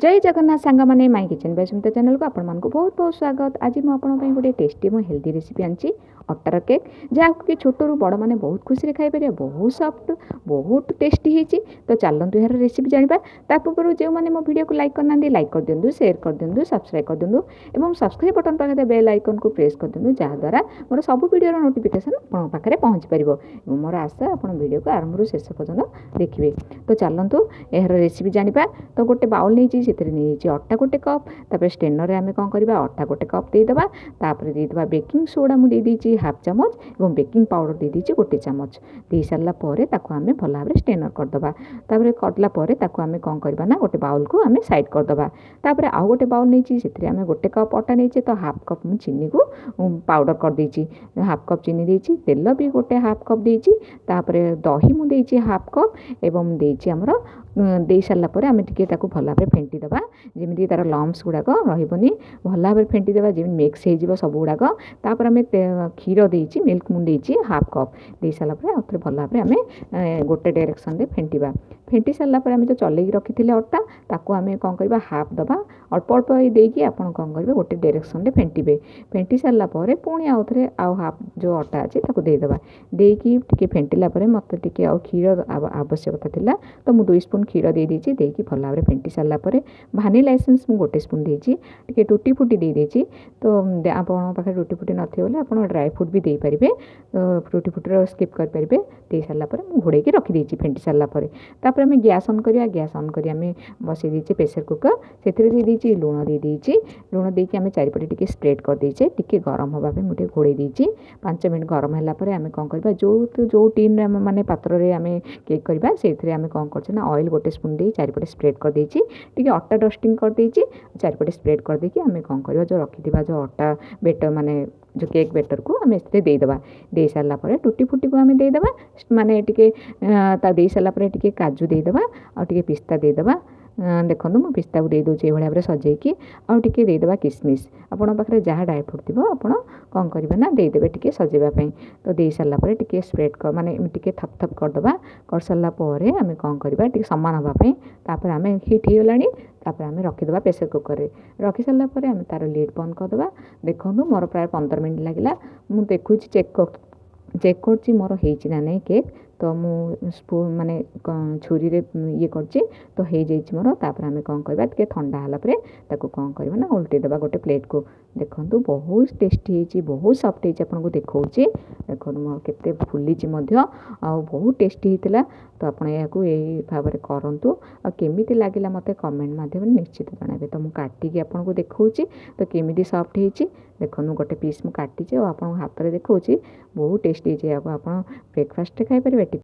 जय जगन्नाथ सांग मैंने my kitchen by Sumita channel को आपण बहुत बहुत स्वागत। आज मुझे गोटे टेस्टी और हेल्दी रेसिपी आनी अटार केक जहाँ कि छोट रू बड़ मैंने बहुत खुशी खाईपर बहुत सफ्ट बहुत टेस्टी होती। तो चलतु यार रेसिपी जाना ता पूर्व जो मैंने मो वीडियो को लाइक करना लाइक कर दिंतु शेयर कर दिंतु सब्सक्राइब कर दिंतु और सब्सक्राइब बटन पाखे बेल आइकन को प्रेस कर दिंतु जहाँद्वारा मोर सब वीडियो नोटिफिकेशन आपन पाखे पहुँच पार। मोर आशा आप वीडियो को आरंभ शेष पर्यटन देखिए। तो चलतु यार रेसिपी जाना। तो गोटे बाउल नहीं से अटा गोटे कप तापर स्टेनर आम कौन करवा अटा गोटे कप देदेबा तापर देदेबा बेकिंग सोडा मुझे देदेची हाफ चामच और बेकिंग पाउडर देदेची गोटे चामच दे सारा पर आम भल भाव स्टेनर करदे तापर करलापर आम कौन करवा ना गोटे बाउल को आम साइड करदे तापर आउ गोटे बाउल नहीं से आम गोटे कप अटा नहीं तो हाफ कप मु चीनी को पाउडर कर देची हाफ कप चीनी देची तेल भी गोटे हाफ कप देची तापर दही मु देची हाफ कप एवं देची आमर दे सारापर आम टे भल भाव फेंटीदेबा जमी तार लम्स गुड़ाक रही भल भाव फेंटीदेबा जमी मिक्स हो सब गुड़ाक तापर आम क्षीर देची मिल्क मुझे हाफ कप दे सारापर आउ भल भाव आम गोटे डायरेक्शन फेंटा फेंटी सारापर आम जो चल रखी थे अटा ताको आम कौन करवा हाफ दबा अल्प अल्प देकी आप कौन करेंगे गोटे डायरेक्शन फेंटे फेंटी सारापर पुणी आउ थे आउ हाफ जो अटा अच्छे देदेबा देकी टे फेंटिला मत टे आउ क्षीर आवश्यकता था तो मुझे 2 स्पून क्षीर दे देची देकी भल भाव फेंटी सारापर भानिला एसेंस मु गोटे स्पून देची टे टूटी फुटी दे देची। तो आपन पाखे टूटी फुटी नथियो बोले आपन ड्राई फ्रूट भी दे पारिबे टूटी फुटी स्किप कर पारिबे दे सारापर मु घोड़े के रखी देची फेंटी सारापर तापर आम गैस ऑन करिया गैस ऑन करी आम बसई देचे प्रेशर कुकर से दे देची लुण दे देची लुण देकी आम चारिपटे टिके स्प्रेड कर देचे टिके गरम होबा पे मुझे घोड़े देची 5 मिनट गरम होला परे आम कौन करबा जो टीन रे माने पात्र रे आम केक करबा सेथरे आम कौन करछ ना ऑयल गोटे स्पून दे चारिपटे स्प्रेड कर देची टिके अटा डस्टिंग कर देची चारिपटे स्प्रेड कर देकी आम कौन करबा जो रखिथिबा जो अटा बेटर माने जो केक बेटर को आम इससे देदेबा दे सारापर टूटी फुटी को आम देदेबा माने टिके ता दे सारापर टिके काजू देदेबा आ टिके पिस्ता देदेबा देखो मु पिस्ता को दे दूँ ये भाव में सजेकी आउ टे देदेबा किसमिश आपण पाखे जहाँ ड्राई फ्रूट थी आपड़ कौन करेंगे ना देदेबे टे सजेवाई तो दे सारापर टे स्प्रेड कर माने टे थप थप करदे कर सारापर आम कौन करवा टे सामान हाँपाई तापर आम हिट हो गलानी तापर आम रखीदे प्रेसर कुकर रखी सारापर आम तार लिड बंद करदे देखो मोर प्राय 15 मिनट लगे मुझे देखुँ चेक कर मोर होती ना नहीं केक तो मु स्पून माने छुरी रे ये करछि तो हो जाइए मोर तापर आम कौन करवा टे ठंडा हालापर ताको कौन करवा ना उल्टे देवा गोटे प्लेट को देखो बहुत टेस्टी होती बहुत सफ्ट होती आपको देखा देखो मोर केते फुली बहुत टेस्टी होता। तो आप यही भाव में करूँ आमी लगे मत कमेंट माध्यम निश्चित जनइबे। तो मुझे काटिकी आपको देखा तो केमी सफ्ट होती देखो गोटे पीस मुझे काटी और आप हाथ में देखा बहुत टेस्टी होती आप ब्रेकफास्ट खाई पारे।